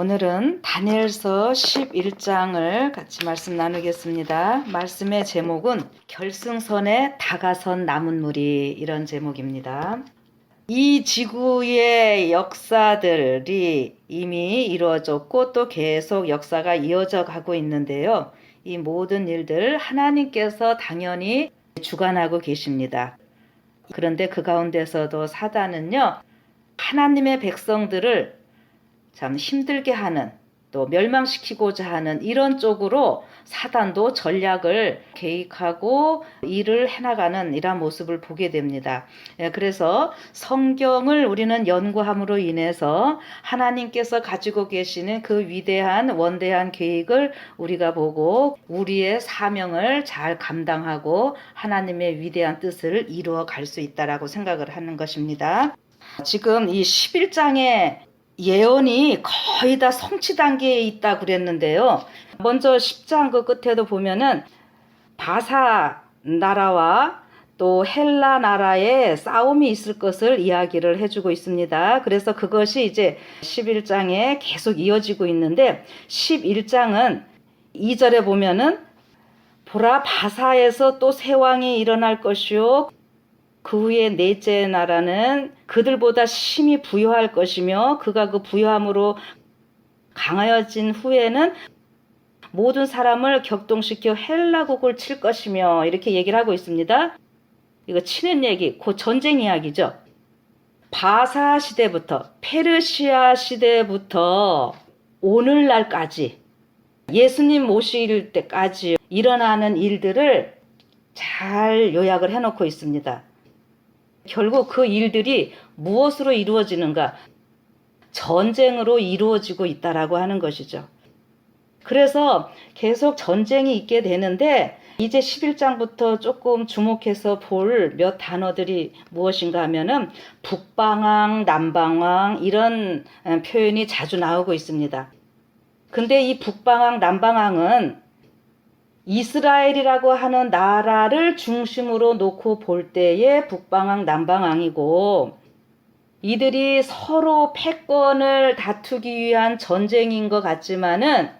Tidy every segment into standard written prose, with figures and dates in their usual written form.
오늘은 다니엘서 11장을 같이 말씀 나누겠습니다. 말씀의 제목은 결승선에 다가선 남은 무리, 이런 제목입니다. 이 지구의 역사들이 이미 이루어졌고 또 계속 역사가 이어져 가고 있는데요. 이 모든 일들 하나님께서 당연히 주관하고 계십니다. 그런데 그 가운데서도 사단은요, 하나님의 백성들을 참 힘들게 하는, 또 멸망시키고자 하는 이런 쪽으로 사단도 전략을 계획하고 일을 해나가는 이런 모습을 보게 됩니다. 그래서 성경을 우리는 연구함으로 인해서 하나님께서 가지고 계시는 그 위대한 원대한 계획을 우리가 보고 우리의 사명을 잘 감당하고 하나님의 위대한 뜻을 이루어 갈 수 있다라고 생각을 하는 것입니다. 지금 이 11장의 예언이 거의 다 성취 단계에 있다 그랬는데요. 먼저 10장 그 끝에도 보면은 바사 나라와 또 헬라 나라의 싸움이 있을 것을 이야기를 해주고 있습니다. 그래서 그것이 이제 11장에 계속 이어지고 있는데 11장은 2절에 보면은 보라, 바사에서 또 새 왕이 일어날 것이요 그 후에 넷째 나라는 그들보다 심히 부유할 것이며 그가 그 부유함으로 강하여진 후에는 모든 사람을 격동시켜 헬라국을 칠 것이며, 이렇게 얘기를 하고 있습니다. 이거 치는 얘기, 곧 전쟁 이야기죠. 바사 시대부터 페르시아 시대부터 오늘날까지 예수님 오실 때까지 일어나는 일들을 잘 요약을 해놓고 있습니다. 결국 그 일들이 무엇으로 이루어지는가? 전쟁으로 이루어지고 있다라고 하는 것이죠. 그래서 계속 전쟁이 있게 되는데 이제 11장부터 조금 주목해서 볼 몇 단어들이 무엇인가 하면은 북방왕, 남방왕 이런 표현이 자주 나오고 있습니다. 근데 이 북방왕, 남방왕은 이스라엘이라고 하는 나라를 중심으로 놓고 볼 때의 북방왕, 남방왕이고, 이들이 서로 패권을 다투기 위한 전쟁인 것 같지만은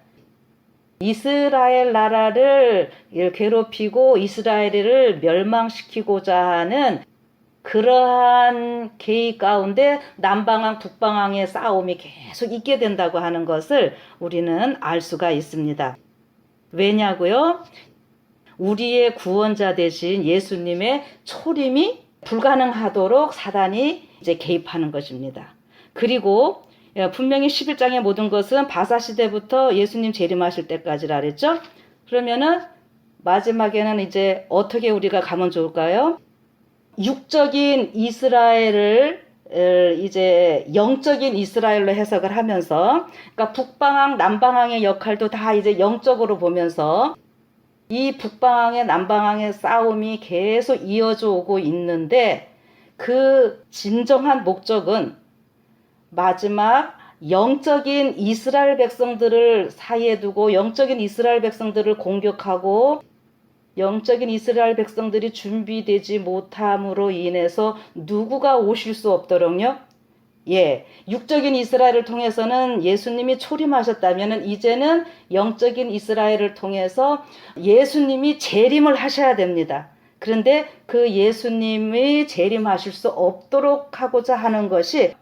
이스라엘 나라를 괴롭히고 이스라엘을 멸망시키고자 하는 그러한 계획 가운데 남방왕, 북방왕의 싸움이 계속 있게 된다고 하는 것을 우리는 알 수가 있습니다. 왜냐고요? 우리의 구원자 되신 예수님의 초림이 불가능하도록 사단이 이제 개입하는 것입니다. 그리고 분명히 11장의 모든 것은 바사 시대부터 예수님 재림하실 때까지라 그랬죠? 그러면은 마지막에는 이제 어떻게 우리가 가면 좋을까요? 육적인 이스라엘을 이제 영적인 이스라엘로 해석을 하면서, 그러니까 북방왕, 남방왕의 역할도 다 이제 영적으로 보면서 이 북방왕의 남방왕의 싸움이 계속 이어져 오고 있는데 그 진정한 목적은 마지막 영적인 이스라엘 백성들을 사이에 두고 영적인 이스라엘 백성들을 공격하고 영적인 이스라엘 백성들이 준비되지 못함으로 인해서 누구가 오실 수 없도록요. 육적인 이스라엘을 통해서는 예수님이 초림하셨다면 이제는 영적인 이스라엘을 통해서 예수님이 재림을 하셔야 됩니다. 그런데 그 예수님이 재림하실 수 없도록 하고자 하는 것이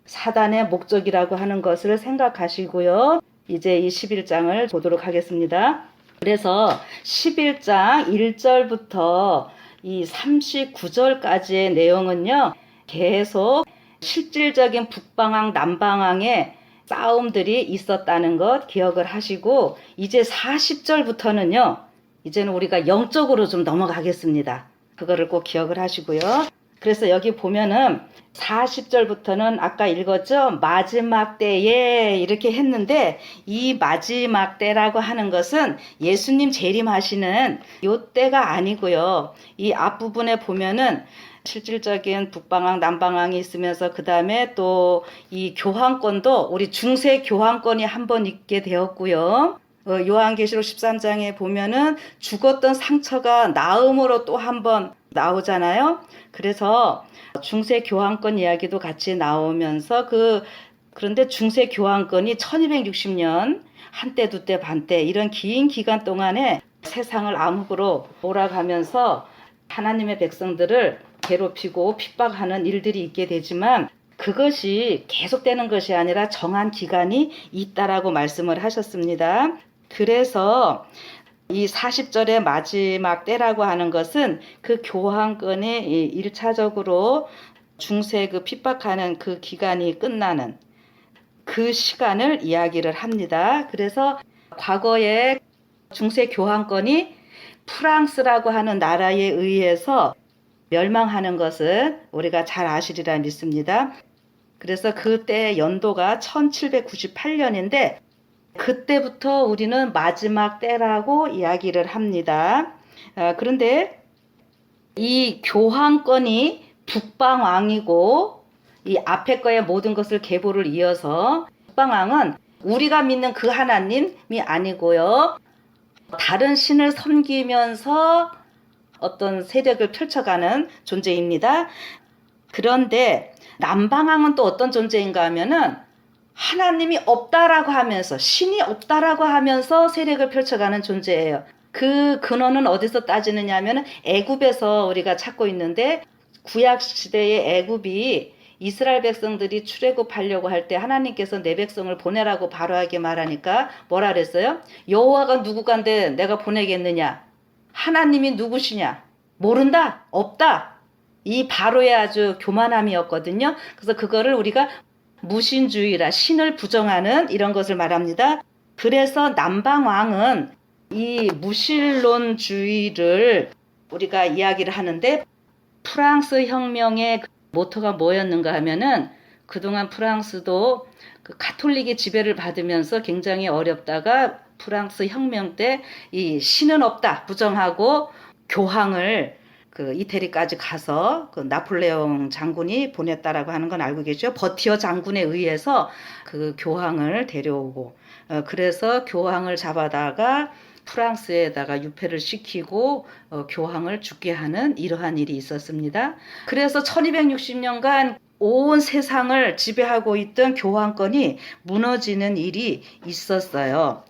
사단의 목적이라고 하는 것을 생각하시고요. 이제 이 11장을 보도록 하겠습니다. 그래서 11장 1절부터 이 39절까지의 내용은요, 계속 실질적인 북방왕, 남방왕의 싸움들이 있었다는 것 기억을 하시고, 이제 40절부터는요, 이제는 우리가 영적으로 좀 넘어가겠습니다. 그거를 꼭 기억을 하시고요. 그래서 여기 보면은 40절부터는 아까 읽었죠? 마지막 때에 이렇게 했는데, 이 마지막 때라고 하는 것은 예수님 재림하시는 요 때가 아니고요. 이 앞부분에 보면은 실질적인 북방왕, 남방왕이 있으면서 그 다음에 또 이 교황권도 우리 중세 교황권이 한번 있게 되었고요. 요한계시록 13장에 보면은 죽었던 상처가 나음으로 또 한번 나오잖아요. 그래서 중세 교황권 이야기도 같이 나오면서 그 그런데 중세 교황권이 1260년 한때 두때 반때 이런 긴 기간 동안에 세상을 암흑으로 몰아가면서 하나님의 백성들을 괴롭히고 핍박하는 일들이 있게 되지만 그것이 계속되는 것이 아니라 정한 기간이 있다라고 말씀을 하셨습니다. 그래서 이 40절의 마지막 때라고 하는 것은 그 교황권이 1차적으로 중세 그 핍박하는 그 기간이 끝나는 그 시간을 이야기를 합니다. 그래서 과거에 중세 교황권이 프랑스라고 하는 나라에 의해서 멸망하는 것은 우리가 잘 아시리라 믿습니다. 그래서 그때 연도가 1798년인데 그때부터 우리는 마지막 때라고 이야기를 합니다. 그런데 이 교황권이 북방왕이고 이 앞에 거의 모든 것을 계보를 이어서 북방왕은 우리가 믿는 그 하나님이 아니고요. 다른 신을 섬기면서 어떤 세력을 펼쳐가는 존재입니다. 그런데 남방왕은 또 어떤 존재인가 하면은 하나님이 없다라고 하면서 신이 없다라고 하면서 세력을 펼쳐가는 존재예요. 그 근원은 어디서 따지느냐 하면 애굽에서 우리가 찾고 있는데 구약 시대의 애굽이 이스라엘 백성들이 출애굽하려고 할 때 하나님께서 내 백성을 보내라고 바로하게 말하니까 뭐라 그랬어요? 여호와가 누구간데 내가 보내겠느냐? 하나님이 누구시냐? 모른다? 없다? 이 바로의 아주 교만함이었거든요. 그래서 그거를 우리가 무신주의라 신을 부정하는 이런 것을 말합니다. 그래서 남방왕은 이 무신론주의를 우리가 이야기를 하는데 프랑스 혁명의 모토가 뭐였는가 하면은 그동안 프랑스도 그 가톨릭의 지배를 받으면서 굉장히 어렵다가 프랑스 혁명 때 이 신은 없다 부정하고 교황을 그 이태리까지 가서 그 나폴레옹 장군이 보냈다라고 하는 건 알고 계시죠? 버티어 장군에 의해서 그 교황을 데려오고 그래서 교황을 잡아다가 프랑스에다가 유폐를 시키고 교황을 죽게 하는 이러한 일이 있었습니다. 그래서 1260년간 온 세상을 지배하고 있던 교황권이 무너지는 일이 있었어요.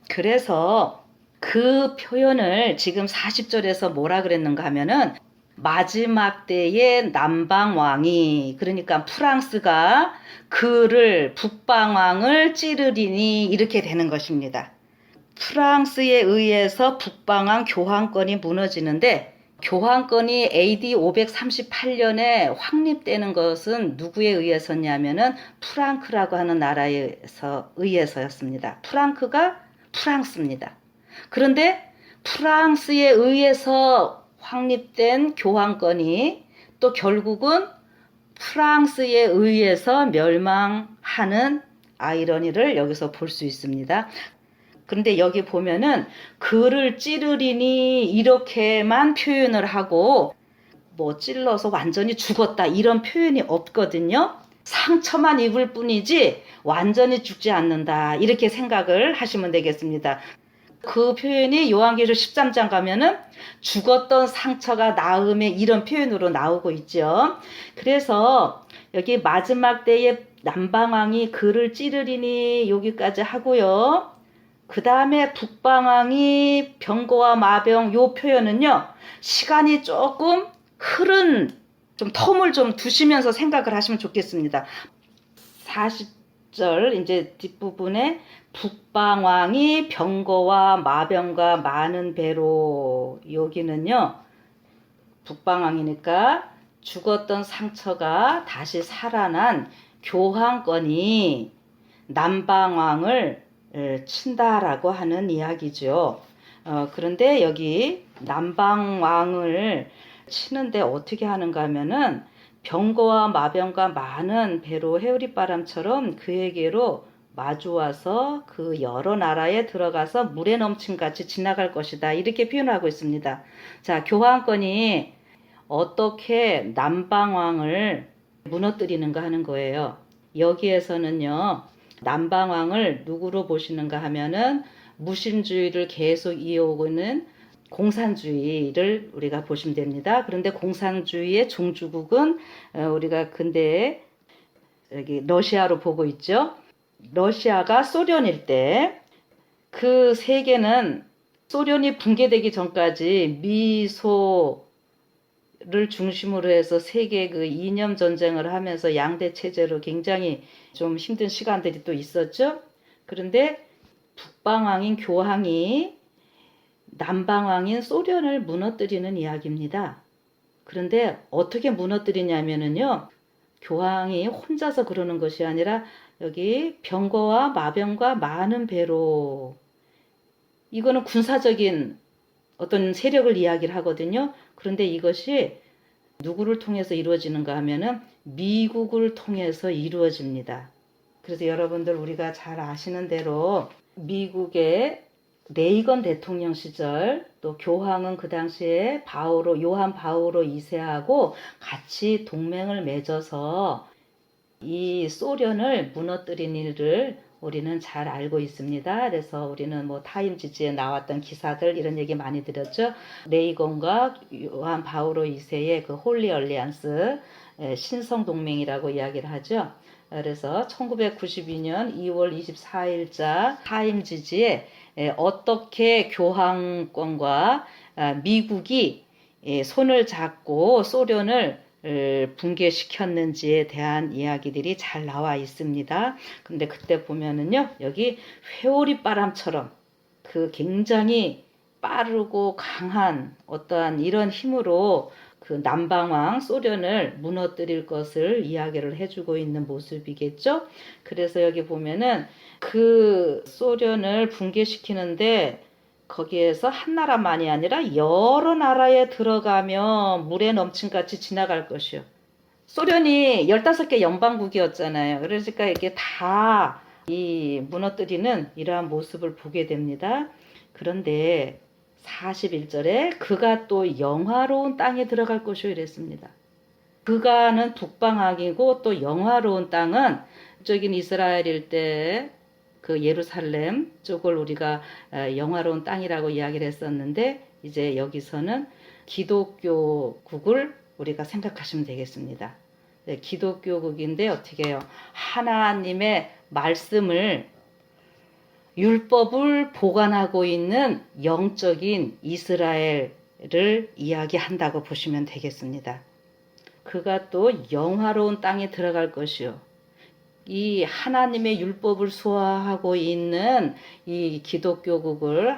그래서 그 표현을 지금 40절에서 뭐라 그랬는가 하면은 마지막 때의 남방왕이 그러니까 프랑스가 그를 북방왕을 찌르리니 이렇게 되는 것입니다. 프랑스에 의해서 북방왕 교황권이 무너지는데 교황권이 AD 538년에 확립되는 것은 누구에 의해서냐면은 프랑크라고 하는 나라에서 의해서였습니다. 프랑크가 프랑스입니다. 그런데 프랑스에 의해서 확립된 교황권이 또 결국은 프랑스에 의해서 멸망하는 아이러니를 여기서 볼 수 있습니다. 그런데 여기 보면은 그를 찌르리니 이렇게만 표현을 하고 뭐 찔러서 완전히 죽었다 이런 표현이 없거든요. 상처만 입을 뿐이지 완전히 죽지 않는다 이렇게 생각을 하시면 되겠습니다. 그 표현이 요한계시록 13장 가면은 죽었던 상처가 나음에 이런 표현으로 나오고 있죠. 그래서 여기 마지막 때에 남방왕이 그를 찌르리니 여기까지 하고요. 그 다음에 북방왕이 병거와 마병 요 표현은요. 시간이 조금 흐른 좀 텀을 좀 두시면서 생각을 하시면 좋겠습니다. 40절 이제 뒷부분에 북방왕이 병거와 마병과 많은 배로 여기는요. 북방왕이니까 죽었던 상처가 다시 살아난 교황권이 남방왕을 친다라고 하는 이야기죠. 그런데 여기 남방왕을 치는데 어떻게 하는가 하면은 병거와 마병과 많은 배로 해오리바람처럼 그에게로 마주와서 그 여러 나라에 들어가서 물에 넘친 같이 지나갈 것이다. 이렇게 표현하고 있습니다. 자, 교황권이 어떻게 남방왕을 무너뜨리는가 하는 거예요. 여기에서는요. 남방왕을 누구로 보시는가 하면은 무신주의를 계속 이어오고 있는 공산주의를 우리가 보시면 됩니다. 그런데 공산주의의 종주국은 우리가 근대에 여기 러시아로 보고 있죠. 러시아가 소련일 때 그 세계는 소련이 붕괴되기 전까지 미소를 중심으로 해서 세계 그 이념 전쟁을 하면서 양대 체제로 굉장히 좀 힘든 시간들이 또 있었죠. 그런데 북방왕인 교황이 남방왕인 소련을 무너뜨리는 이야기입니다. 그런데 어떻게 무너뜨리냐면은요, 교황이 혼자서 그러는 것이 아니라 여기 병거와 마병과 많은 배로, 이거는 군사적인 어떤 세력을 이야기를 하거든요. 그런데 이것이 누구를 통해서 이루어지는가 하면은 미국을 통해서 이루어집니다. 그래서 여러분들 우리가 잘 아시는 대로 미국의 레이건 대통령 시절 또 교황은 그 당시에 요한 바오로 2세하고 같이 동맹을 맺어서 이 소련을 무너뜨린 일을 우리는 잘 알고 있습니다. 그래서 우리는 뭐 타임지지에 나왔던 기사들 이런 얘기 많이 드렸죠. 레이건과 요한 바오로 2세의 그 홀리 얼리안스 신성 동맹이라고 이야기를 하죠. 그래서 1992년 2월 24일자 타임지지에 어떻게 교황권과 미국이 손을 잡고 소련을 붕괴시켰는지에 대한 이야기들이 잘 나와 있습니다. 근데 그때 보면은요, 여기 회오리 바람처럼 그 굉장히 빠르고 강한 어떠한 이런 힘으로 그 남방왕 소련을 무너뜨릴 것을 이야기를 해주고 있는 모습이겠죠. 그래서 여기 보면은 그 소련을 붕괴시키는데 거기에서 한 나라만이 아니라 여러 나라에 들어가며 물에 넘친같이 지나갈 것이요. 소련이 15개 연방국이었잖아요. 그러니까 이게 다 이 무너뜨리는 이러한 모습을 보게 됩니다. 그런데 41절에 그가 또 영화로운 땅에 들어갈 것이요 이랬습니다. 그가는 북방왕이고 또 영화로운 땅은 저긴 이스라엘일 때 그 예루살렘 쪽을 우리가 영화로운 땅이라고 이야기를 했었는데 이제 여기서는 기독교국을 우리가 생각하시면 되겠습니다. 네, 기독교국인데 어떻게 해요? 하나님의 말씀을 율법을 보관하고 있는 영적인 이스라엘을 이야기한다고 보시면 되겠습니다. 그가 또 영화로운 땅에 들어갈 것이요. 이 하나님의 율법을 수호하고 있는 이 기독교국을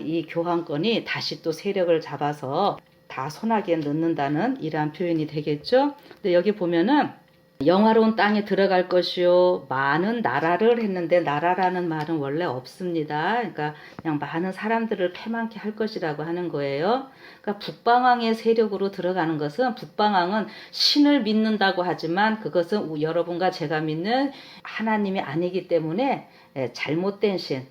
이 교황권이 다시 또 세력을 잡아서 다 손아귀에 넣는다는 이러한 표현이 되겠죠. 근데 여기 보면은 영화로운 땅에 들어갈 것이요 많은 나라를 했는데 나라라는 말은 원래 없습니다. 그러니까 그냥 많은 사람들을 패망케 할 것이라고 하는 거예요. 그러니까 북방왕의 세력으로 들어가는 것은 북방왕은 신을 믿는다고 하지만 그것은 여러분과 제가 믿는 하나님이 아니기 때문에 잘못된 신,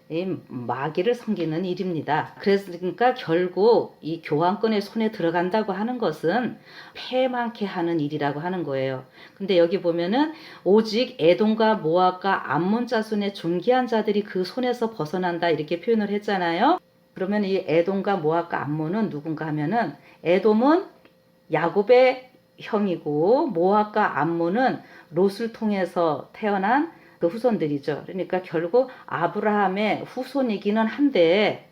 마귀를 섬기는 일입니다. 그러니까 결국 이 교황권의 손에 들어간다고 하는 것은 패망케 하는 일이라고 하는 거예요. 근데 여기 보면은 오직 에돔과 모압과 암몬 자손의 존귀한 자들이 그 손에서 벗어난다 이렇게 표현을 했잖아요. 그러면 이 에돔과 모압과 암몬은 누군가 하면은 에돔은 야곱의 형이고 모압과 암몬은 롯을 통해서 태어난 그 후손들이죠. 그러니까 결국 아브라함의 후손이기는 한데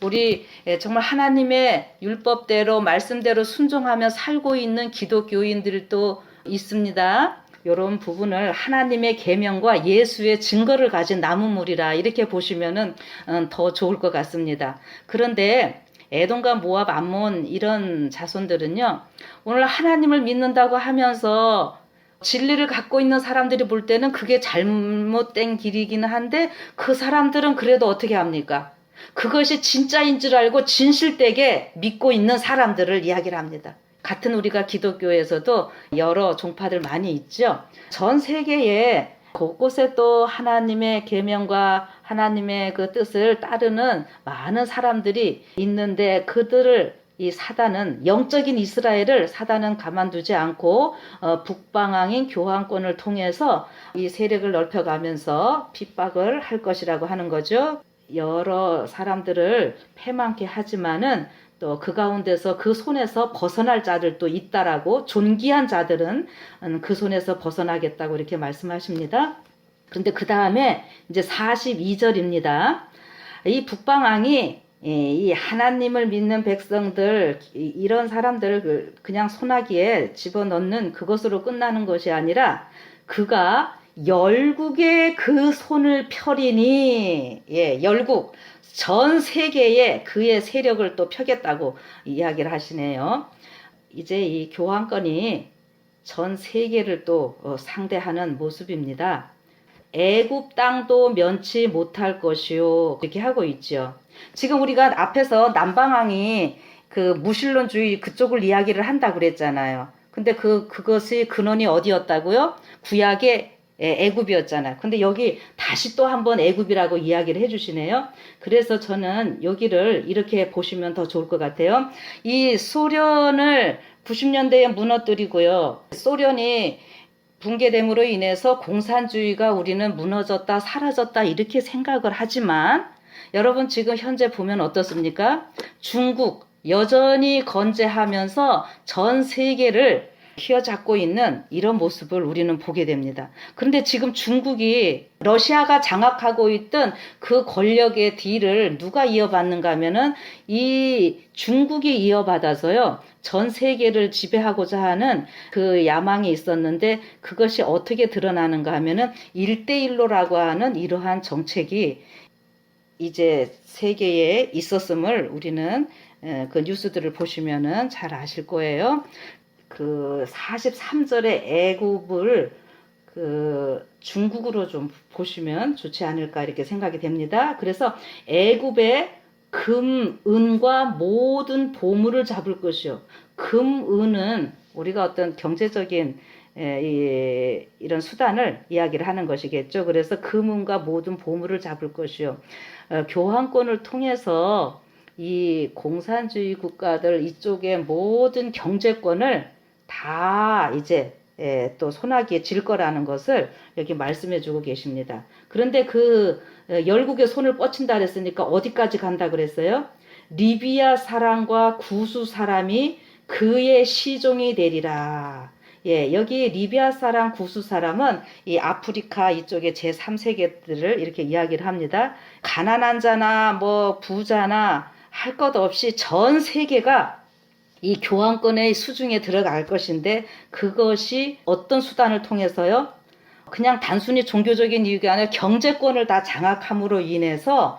우리 정말 하나님의 율법대로 말씀대로 순종하며 살고 있는 기독교인들도 있습니다. 이런 부분을 하나님의 계명과 예수의 증거를 가진 나무물이라 이렇게 보시면은 더 좋을 것 같습니다. 그런데 에돔과 모압, 암몬 이런 자손들은요, 오늘 하나님을 믿는다고 하면서 진리를 갖고 있는 사람들이 볼 때는 그게 잘못된 길이기는 한데 그 사람들은 그래도 어떻게 합니까? 그것이 진짜인 줄 알고 진실되게 믿고 있는 사람들을 이야기를 합니다. 같은 우리가 기독교에서도 여러 종파들 많이 있죠. 전 세계에 곳곳에 또 하나님의 계명과 하나님의 그 뜻을 따르는 많은 사람들이 있는데 그들을 이 사단은 영적인 이스라엘을 사단은 가만두지 않고 북방왕인 교황권을 통해서 이 세력을 넓혀가면서 핍박을 할 것이라고 하는 거죠. 여러 사람들을 패망케 하지만은 또 그 가운데서 그 손에서 벗어날 자들도 있다라고, 존귀한 자들은 그 손에서 벗어나겠다고 이렇게 말씀하십니다. 그런데 그 다음에 이제 42절입니다. 이 북방왕이 이 하나님을 믿는 백성들, 이런 사람들을 그냥 소나기에 집어넣는 그것으로 끝나는 것이 아니라 그가 열국에 그 손을 펴리니, 열국 전 세계에 그의 세력을 또 펴겠다고 이야기를 하시네요. 이제 이 교환권이 전 세계를 또 상대하는 모습입니다. 애굽 땅도 면치 못할 것이요, 이렇게 하고 있죠. 지금 우리가 앞에서 남방왕이 그 무신론주의 그쪽을 이야기를 한다고 그랬잖아요. 근데 그것의 근원이 어디였다고요? 구약의 애굽이었잖아요. 근데 여기 다시 또 한번 애굽이라고 이야기를 해주시네요. 그래서 저는 여기를 이렇게 보시면 더 좋을 것 같아요. 이 소련을 90년대에 무너뜨리고요. 소련이 붕괴됨으로 인해서 공산주의가 우리는 무너졌다, 사라졌다 이렇게 생각을 하지만, 여러분 지금 현재 보면 어떻습니까? 중국 여전히 건재하면서 전 세계를 휘어잡고 있는 이런 모습을 우리는 보게 됩니다. 그런데 지금 중국이, 러시아가 장악하고 있던 그 권력의 뒤를 누가 이어받는가 하면은 이 중국이 이어받아서요, 전 세계를 지배하고자 하는 그 야망이 있었는데, 그것이 어떻게 드러나는가 하면은 1대1로라고 하는 이러한 정책이 이제 세계에 있었음을 우리는 그 뉴스들을 보시면은 잘 아실 거예요. 그 43절의 애굽을 그 중국으로 좀 보시면 좋지 않을까 이렇게 생각이 됩니다. 그래서 애굽의 금, 은과 모든 보물을 잡을 것이요. 금, 은은 우리가 어떤 경제적인 이런 수단을 이야기를 하는 것이겠죠. 그래서 금, 은과 모든 보물을 잡을 것이요. 교환권을 통해서 이 공산주의 국가들 이쪽의 모든 경제권을 다 이제 또 소나기에 질 거라는 것을 여기 말씀해 주고 계십니다. 그런데 그 열국의 손을 뻗친다 그랬으니까 어디까지 간다 그랬어요? 리비아 사람과 구수 사람이 그의 시종이 되리라. 여기 리비아 사람, 구수 사람은 이 아프리카 이쪽의 제3세계들을 이렇게 이야기를 합니다. 가난한 자나 뭐 부자나 할 것 없이 전 세계가 이 교환권의 수중에 들어갈 것인데, 그것이 어떤 수단을 통해서요? 그냥 단순히 종교적인 이유가 아니라 경제권을 다 장악함으로 인해서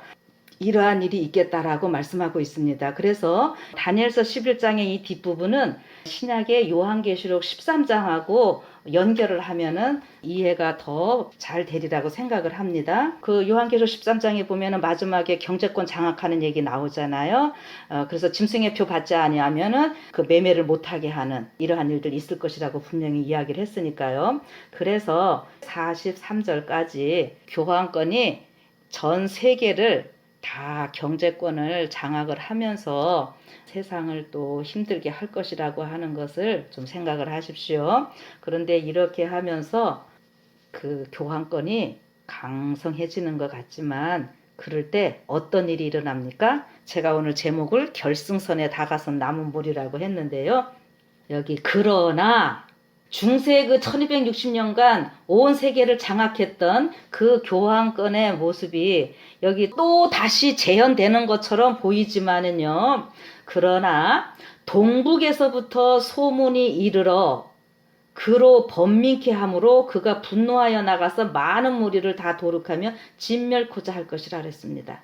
이러한 일이 있겠다라고 말씀하고 있습니다. 그래서 다니엘서 11장의 이 뒷부분은 신약의 요한계시록 13장하고 연결을 하면은 이해가 더 잘 되리라고 생각을 합니다. 그 요한계시록 13장에 보면은 마지막에 경제권 장악하는 얘기 나오잖아요. 그래서 짐승의 표 받지 아니하면은 그 매매를 못하게 하는 이러한 일들이 있을 것이라고 분명히 이야기를 했으니까요. 그래서 43절까지 교환권이 전 세계를 다 경제권을 장악을 하면서 세상을 또 힘들게 할 것이라고 하는 것을 좀 생각을 하십시오. 그런데 이렇게 하면서 그 교환권이 강성해지는 것 같지만, 그럴 때 어떤 일이 일어납니까? 제가 오늘 제목을 결승선에 다가선 남은 볼이라고 했는데요. 여기 그러나 중세 그 1260년간 온 세계를 장악했던 그 교환권의 모습이 여기 또 다시 재현되는 것처럼 보이지만은요. 그러나 동북에서부터 소문이 이르러 그로 번민케 함으로 그가 분노하여 나가서 많은 무리를 다 도륙하며 진멸코자 할 것이라 그랬습니다.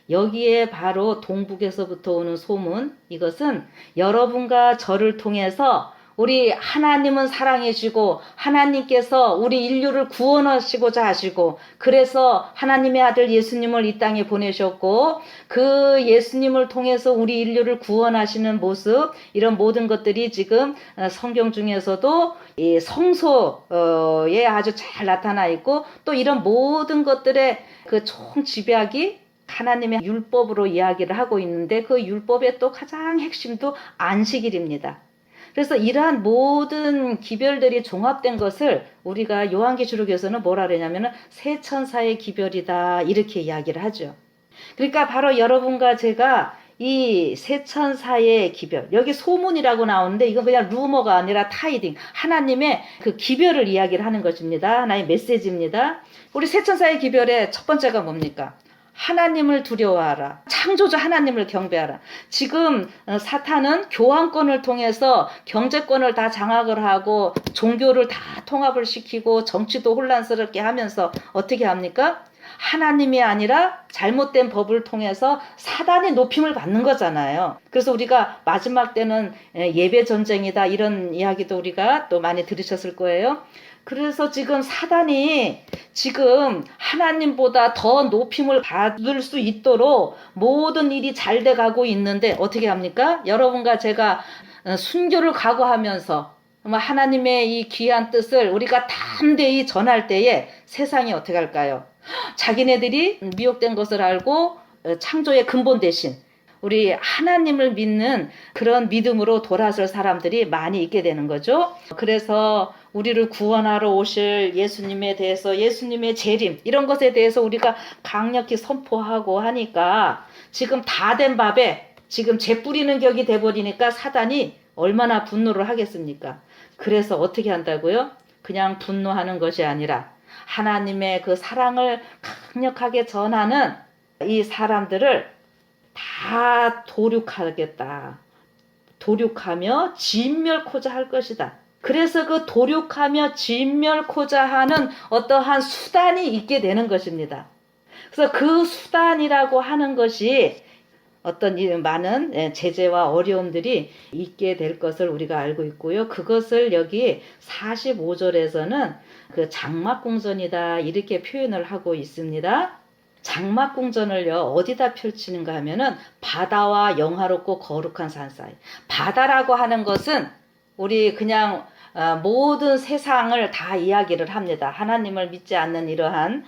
여기에 바로 동북에서부터 오는 소문, 이것은 여러분과 저를 통해서 우리 하나님은 사랑이시고 하나님께서 우리 인류를 구원하시고자 하시고, 그래서 하나님의 아들 예수님을 이 땅에 보내셨고 그 예수님을 통해서 우리 인류를 구원하시는 모습, 이런 모든 것들이 지금 성경 중에서도 이 성소에 아주 잘 나타나 있고, 또 이런 모든 것들의 그 총 집약이 하나님의 율법으로 이야기를 하고 있는데, 그 율법의 또 가장 핵심도 안식일입니다. 그래서 이러한 모든 기별들이 종합된 것을 우리가 요한계시록에서는 뭐라 그러냐면은 새 천사의 기별이다 이렇게 이야기를 하죠. 그러니까 바로 여러분과 제가 이 세천사의 기별, 여기 소문이라고 나오는데 이건 그냥 루머가 아니라 타이딩, 하나님의 그 기별을 이야기를 하는 것입니다. 하나의 메시지입니다. 우리 세천사의 기별의 첫 번째가 뭡니까? 하나님을 두려워하라. 창조주 하나님을 경배하라. 지금 사탄은 교황권을 통해서 경제권을 다 장악을 하고 종교를 다 통합을 시키고 정치도 혼란스럽게 하면서 어떻게 합니까? 하나님이 아니라 잘못된 법을 통해서 사단이 높임을 받는 거잖아요. 그래서 우리가 마지막 때는 예배 전쟁이다 이런 이야기도 우리가 또 많이 들으셨을 거예요. 그래서 지금 사단이 지금 하나님보다 더 높임을 받을 수 있도록 모든 일이 잘 돼가고 있는데 어떻게 합니까? 여러분과 제가 순교를 각오하면서 하나님의 이 귀한 뜻을 우리가 담대히 전할 때에 세상이 어떻게 할까요? 자기네들이 미혹된 것을 알고 창조의 근본 대신 우리 하나님을 믿는 그런 믿음으로 돌아설 사람들이 많이 있게 되는 거죠. 그래서 우리를 구원하러 오실 예수님에 대해서, 예수님의 재림 이런 것에 대해서 우리가 강력히 선포하고 하니까 지금 다 된 밥에 지금 재 뿌리는 격이 돼버리니까 사단이 얼마나 분노를 하겠습니까? 그래서 어떻게 한다고요? 그냥 분노하는 것이 아니라 하나님의 그 사랑을 강력하게 전하는 이 사람들을 다 도륙하겠다. 도륙하며 진멸코자 할 것이다. 그래서 그 도륙하며 진멸코자 하는 어떠한 수단이 있게 되는 것입니다. 그래서 그 수단이라고 하는 것이 어떤 많은 제재와 어려움들이 있게 될 것을 우리가 알고 있고요. 그것을 여기 45절에서는 그 장막궁전이다 이렇게 표현을 하고 있습니다. 장막궁전을요 어디다 펼치는가 하면은 바다와 영화롭고 거룩한 산 사이. 바다라고 하는 것은 우리 그냥 모든 세상을 다 이야기를 합니다. 하나님을 믿지 않는 이러한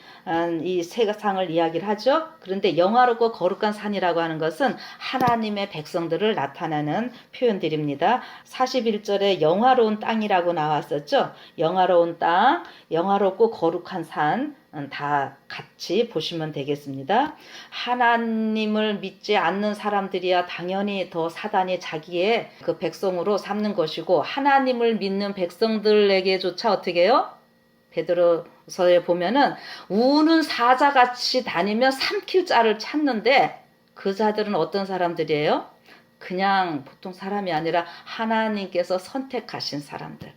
이 세상을 이야기를 하죠. 그런데 영화롭고 거룩한 산이라고 하는 것은 하나님의 백성들을 나타내는 표현들입니다. 41절에 영화로운 땅이라고 나왔었죠. 영화로운 땅, 영화롭고 거룩한 산 다 같이 보시면 되겠습니다. 하나님을 믿지 않는 사람들이야 당연히 더 사단이 자기의 그 백성으로 삼는 것이고 하나님을 믿는 백성들에게조차 어떻게 해요? 베드로서에 보면은 우는 사자같이 다니며 삼킬 자를 찾는데 그 자들은 어떤 사람들이에요? 그냥 보통 사람이 아니라 하나님께서 선택하신 사람들.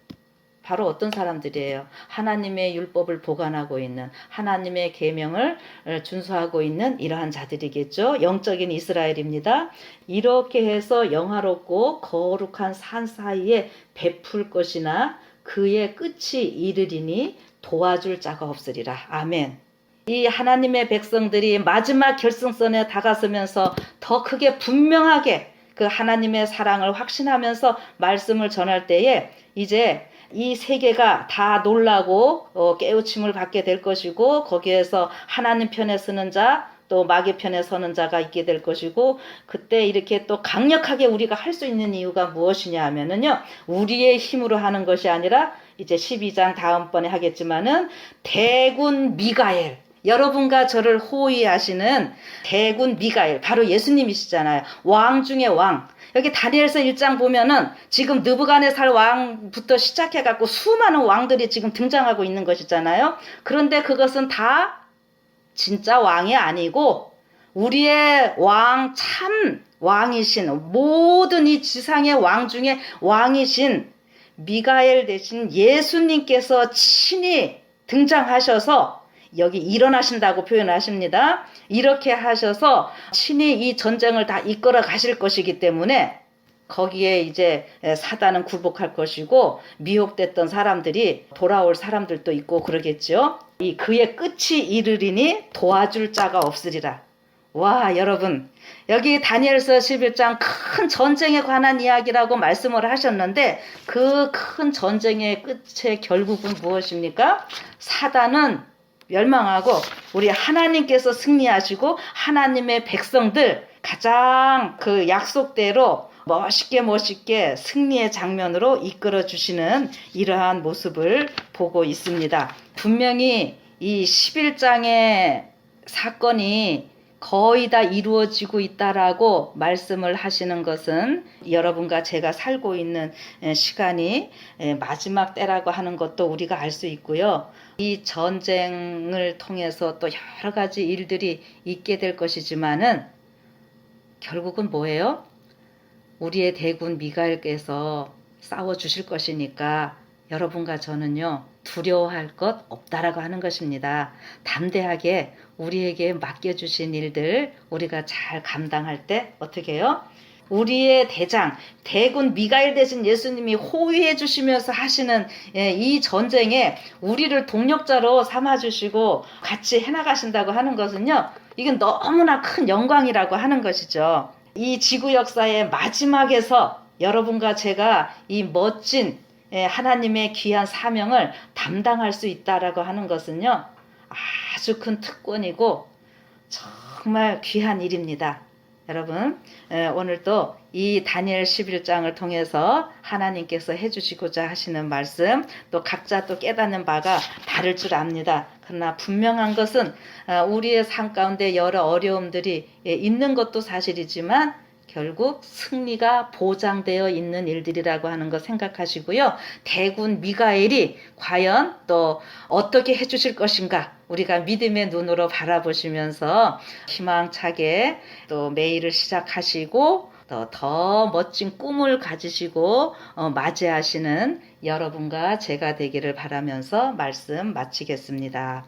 바로 어떤 사람들이에요? 하나님의 율법을 보관하고 있는, 하나님의 계명을 준수하고 있는 이러한 자들이겠죠. 영적인 이스라엘입니다. 이렇게 해서 영화롭고 거룩한 산 사이에 베풀 것이나 그의 끝이 이르리니 도와줄 자가 없으리라. 아멘. 이 하나님의 백성들이 마지막 결승선에 다가서면서 더 크게 분명하게 그 하나님의 사랑을 확신하면서 말씀을 전할 때에 이제 이 세계가 다 놀라고 깨우침을 받게 될 것이고 거기에서 하나님 편에 서는 자 또 마귀 편에 서는 자가 있게 될 것이고 그때 이렇게 또 강력하게 우리가 할 수 있는 이유가 무엇이냐 하면은요 우리의 힘으로 하는 것이 아니라 이제 12장 다음번에 하겠지만은 대군 미가엘 여러분과 저를 호위하시는 대군 미가엘 바로 예수님이시잖아요. 왕 중에 왕. 여기 다니엘서 1장 보면은 지금 느부갓네살 왕부터 시작해갖고 수많은 왕들이 지금 등장하고 있는 것이잖아요. 그런데 그것은 다 진짜 왕이 아니고 우리의 왕 참 왕이신 모든 이 지상의 왕 중에 왕이신 미가엘 대신 예수님께서 친히 등장하셔서 여기 일어나신다고 표현하십니다. 이렇게 하셔서 친히 이 전쟁을 다 이끌어 가실 것이기 때문에 거기에 이제 사단은 굴복할 것이고 미혹됐던 사람들이 돌아올 사람들도 있고 그러겠죠. 이 그의 끝이 이르리니 도와줄 자가 없으리라. 와 여러분 여기 다니엘서 11장 큰 전쟁에 관한 이야기라고 말씀을 하셨는데 그 큰 전쟁의 끝의 결국은 무엇입니까? 사단은 멸망하고 우리 하나님께서 승리하시고 하나님의 백성들 가장 그 약속대로 멋있게 승리의 장면으로 이끌어 주시는 이러한 모습을 보고 있습니다. 분명히 이 11장의 사건이 거의 다 이루어지고 있다라고 말씀을 하시는 것은 여러분과 제가 살고 있는 시간이 마지막 때라고 하는 것도 우리가 알 수 있고요. 이 전쟁을 통해서 또 여러 가지 일들이 있게 될 것이지만은 결국은 뭐예요? 우리의 대군 미가엘께서 싸워 주실 것이니까 여러분과 저는요, 두려워할 것 없다라고 하는 것입니다. 담대하게 우리에게 맡겨주신 일들 우리가 잘 감당할 때 어떻게 해요? 우리의 대장, 대군 미가엘 대신 예수님이 호위해 주시면서 하시는 이 전쟁에 우리를 동력자로 삼아주시고 같이 해나가신다고 하는 것은요, 이건 너무나 큰 영광이라고 하는 것이죠. 이 지구 역사의 마지막에서 여러분과 제가 이 멋진 하나님의 귀한 사명을 담당할 수 있다라고 하는 것은요, 아주 큰 특권이고 정말 귀한 일입니다. 여러분, 오늘도 이 다니엘 11장을 통해서 하나님께서 해주시고자 하시는 말씀, 또 각자 또 깨닫는 바가 다를 줄 압니다. 그러나 분명한 것은 우리의 삶 가운데 여러 어려움들이 있는 것도 사실이지만 결국 승리가 보장되어 있는 일들이라고 하는 거 생각하시고요. 대군 미가엘이 과연 또 어떻게 해주실 것인가, 우리가 믿음의 눈으로 바라보시면서 희망차게 또 매일을 시작하시고 더 멋진 꿈을 가지시고 맞이하시는 여러분과 제가 되기를 바라면서 말씀 마치겠습니다.